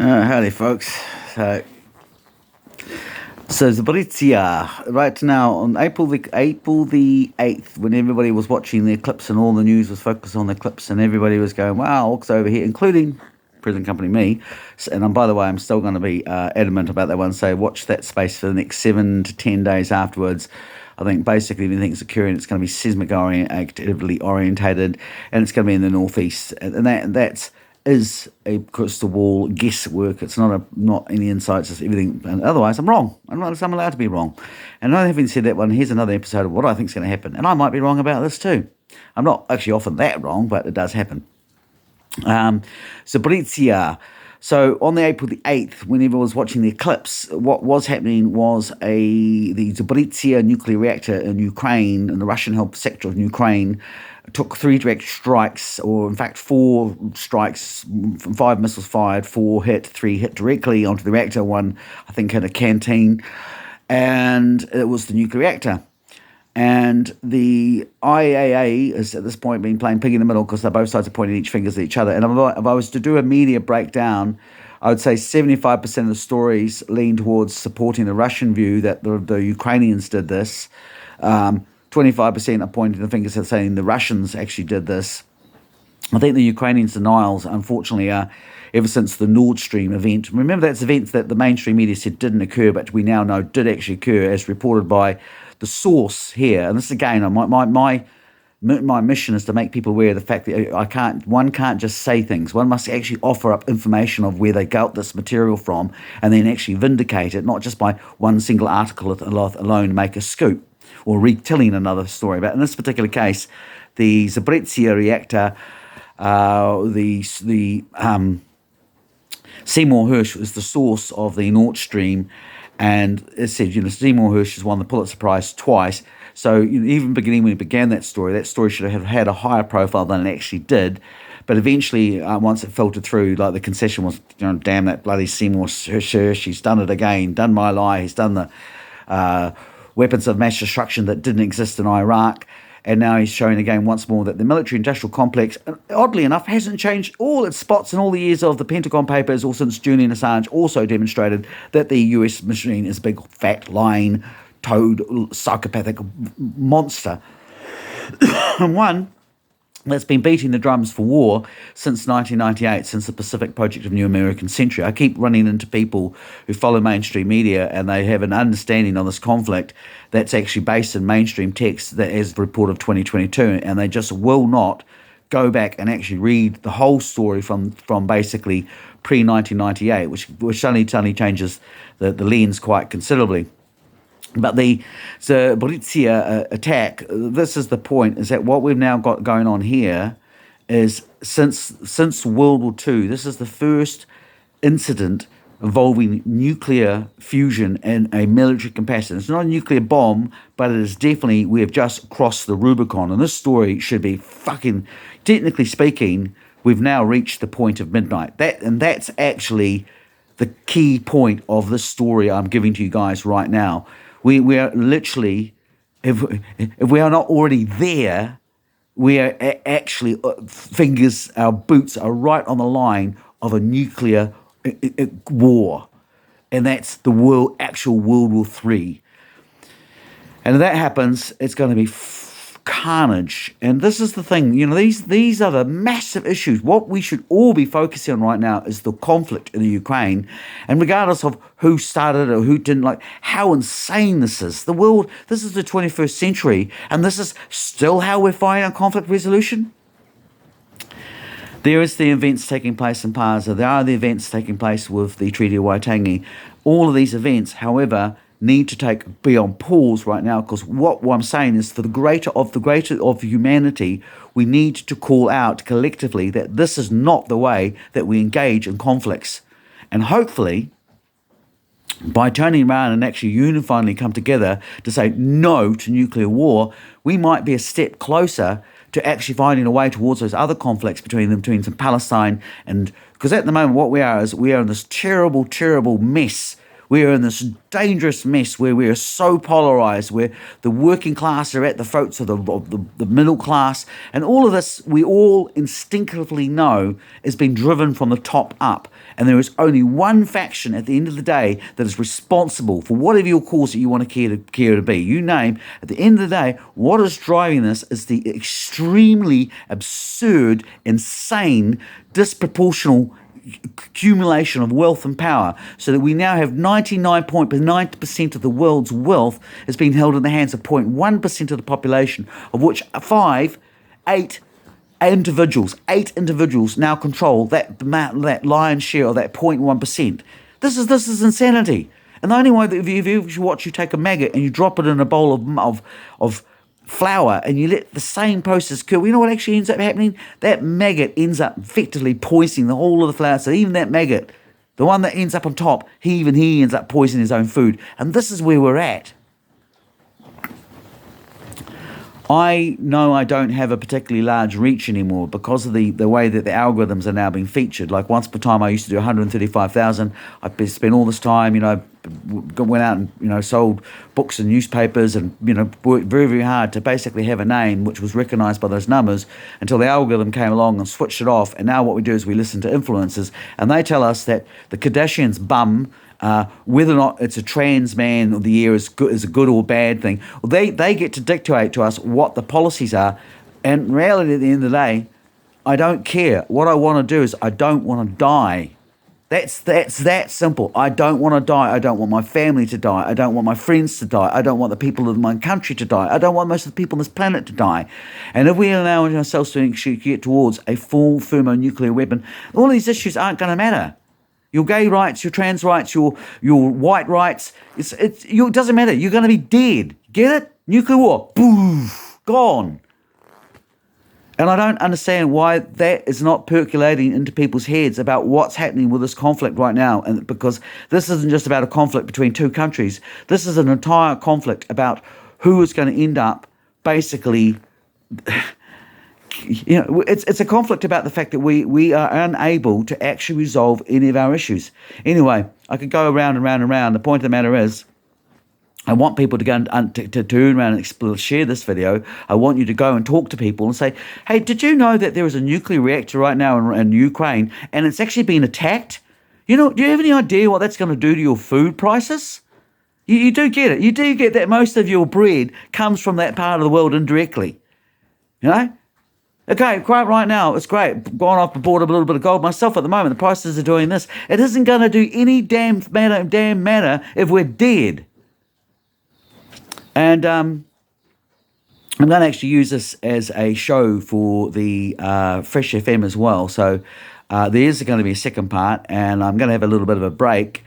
Howdy, folks. So, Zaporizhzhia, right now on April the 8th, when everybody was watching the eclipse and all the news was focused on the eclipse, and everybody was going, "Wow, looks over here," including present company me. And by the way, I'm still going to be adamant about that one. So watch that space for the next 7 to 10 days afterwards. I think basically anything's occurring, it's going to be actively orientated, and it's going to be in the northeast, and that's is a crystal ball guesswork. It's not any insights. It's everything. And otherwise, I'm wrong. I'm allowed to be wrong. And having said that one, here's another episode of what I think is going to happen. And I might be wrong about this too. I'm not actually often that wrong, but it does happen. Zaporizhzhia. So on the April the 8th, when everyone was watching the eclipse, what was happening was the Zaporizhzhia nuclear reactor in Ukraine, in the Russian-held sector of Ukraine, took 3 direct strikes, or in fact 4 strikes, 5 missiles fired, 4 hit, 3 hit directly onto the reactor, 1 I think hit a canteen, and it was the nuclear reactor. And the IAEA has at this point been playing pig in the middle because both sides are pointing each fingers at each other. And if I was to do a media breakdown, I would say 75% of the stories lean towards supporting the Russian view that the Ukrainians did this. 25% are pointing the fingers at saying the Russians actually did this. I think the Ukrainians' denials, unfortunately, are ever since the Nord Stream event. Remember, that's events that the mainstream media said didn't occur, but we now know did actually occur, as reported by the source here. And this again, my mission is to make people aware of the fact that one can't just say things. One must actually offer up information of where they got this material from, and then actually vindicate it, not just by one single article alone make a scoop or retelling another story. But in this particular case, the Zaporizhzhia reactor, the Seymour Hersh is the source of the Nord Stream, and it said, Seymour Hersh has won the Pulitzer Prize twice. So even beginning when he began that story should have had a higher profile than it actually did. But eventually, once it filtered through, like the concession was, damn that bloody Seymour Hersh, he's done it again, done my lie, he's done the weapons of mass destruction that didn't exist in Iraq. And now he's showing again once more that the military-industrial complex, oddly enough, hasn't changed all its spots in all the years of the Pentagon Papers or since Julian Assange also demonstrated that the US machine is a big, fat, lying, toad, psychopathic monster. And one that's been beating the drums for war since 1998, since the Pacific Project of New American Century. I keep running into people who follow mainstream media and they have an understanding of this conflict that's actually based in mainstream text that is the report of 2022, and they just will not go back and actually read the whole story from basically pre-1998, which suddenly changes the lens quite considerably. But the Zaporizhzhia attack, this is the point, is that what we've now got going on here is since World War II, this is the first incident involving nuclear fusion in a military capacity. It's not a nuclear bomb, but it is definitely, we have just crossed the Rubicon. And this story should be fucking, technically speaking, we've now reached the point of midnight. That's actually the key point of this story I'm giving to you guys right now. We are literally, if we are not already there, we are actually, our boots are right on the line of a nuclear war. And that's the actual World War III. And if that happens, it's going to be carnage. And this is the thing, these are the massive issues. What we should all be focusing on right now is the conflict in the Ukraine, and regardless of who started it or who didn't, like how insane this is. The world, this is the 21st century, and this is still how we're fighting on conflict resolution. There is the events taking place in Paza. There are the events taking place with the Treaty of Waitangi. All of these events, however, need to be on pause right now, because what I'm saying is, for the greater of humanity, we need to call out collectively that this is not the way that we engage in conflicts. And hopefully, by turning around and actually unifyingly come together to say no to nuclear war, we might be a step closer to actually finding a way towards those other conflicts between some Palestine and, because at the moment what we are in this terrible, terrible mess. We are in this dangerous mess where we are so polarized, where the working class are at the throats of the middle class. And all of this, we all instinctively know, is being driven from the top up. And there is only one faction at the end of the day that is responsible for whatever your cause that you want to care to be. You name, at the end of the day, what is driving this is the extremely absurd, insane, disproportional accumulation of wealth and power, so that we now have 99.9% of the world's wealth is being held in the hands of 0.1% of the population, of which eight individuals now control that lion's share of that 0.1%. This is insanity. And the only way that if you take a maggot and you drop it in a bowl of flour and you let the same process occur, you know what actually ends up happening? That maggot ends up effectively poisoning the whole of the flour. So even that maggot, the one that ends up on top, he ends up poisoning his own food. And this is where we're at. I know I don't have a particularly large reach anymore because of the way that the algorithms are now being featured. Like once upon a time I used to do 135,000. I spent all this time, went out and, sold books and newspapers and, worked very, very hard to basically have a name which was recognized by those numbers until the algorithm came along and switched it off. And now what we do is we listen to influencers and they tell us that the Kardashians' bum, whether or not it's a trans man of the year is a good or bad thing. Well, they get to dictate to us what the policies are. And in reality, at the end of the day, I don't care. What I want to do is I don't want to die. That's that simple. I don't want to die. I don't want my family to die. I don't want my friends to die. I don't want the people of my country to die. I don't want most of the people on this planet to die. And if we allow ourselves to actually get towards a full thermonuclear weapon, all these issues aren't going to matter. Your gay rights, your trans rights, your white rights, it doesn't matter. You're going to be dead. Get it? Nuclear war. Boof. Gone. And I don't understand why that is not percolating into people's heads about what's happening with this conflict right now. And because this isn't just about a conflict between two countries. This is an entire conflict about who is going to end up basically... it's a conflict about the fact that we are unable to actually resolve any of our issues. Anyway, I could go around and round and round. The point of the matter is, I want people to go to turn around and share this video. I want you to go and talk to people and say, hey, did you know that there is a nuclear reactor right now in Ukraine and it's actually been attacked? Do you have any idea what that's going to do to your food prices? You do get it. You do get that most of your bread comes from that part of the world indirectly. Okay, quite right now, it's great. Gone off and bought a little bit of gold myself at the moment. The prices are doing this. It isn't going to do any damn matter if we're dead. And I'm going to actually use this as a show for the Fresh FM as well. So there is going to be a second part, and I'm going to have a little bit of a break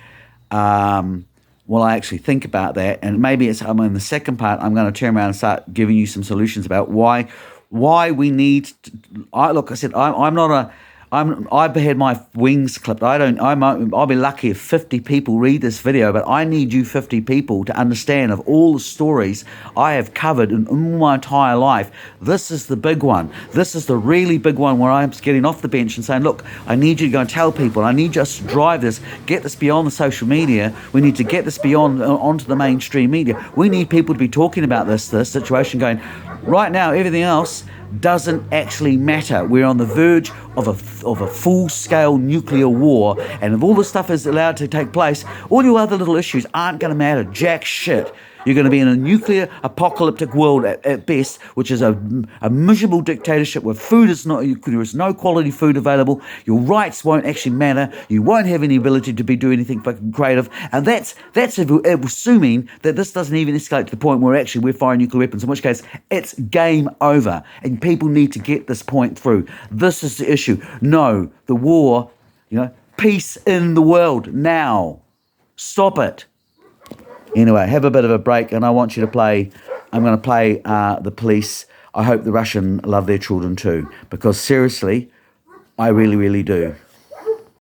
while I actually think about that. And maybe in the second part, I'm going to turn around and start giving you some solutions about why we need to, I've had my wings clipped. I'll be lucky if 50 people read this video, but I need you 50 people to understand of all the stories I have covered in my entire life. This is the big one. This is the really big one where I'm getting off the bench and saying, look, I need you to go and tell people. I need us to drive this, get this beyond the social media. We need to get this beyond onto the mainstream media. We need people to be talking about this situation going, right now, everything else doesn't actually matter. We're on the verge of a full-scale nuclear war, and if all this stuff is allowed to take place, all your other little issues aren't going to matter jack shit. You're going to be in a nuclear apocalyptic world at best, which is a miserable dictatorship where there is no quality food available. Your rights won't actually matter. You won't have any ability to do anything fucking creative. And that's assuming that this doesn't even escalate to the point where actually we're firing nuclear weapons, in which case it's game over. And people need to get this point through. This is the issue. No, the war, peace in the world now. Stop it. Anyway, have a bit of a break, and I want you to play, I'm going to play The Police. I hope the Russian love their children too, because seriously, I really, really do.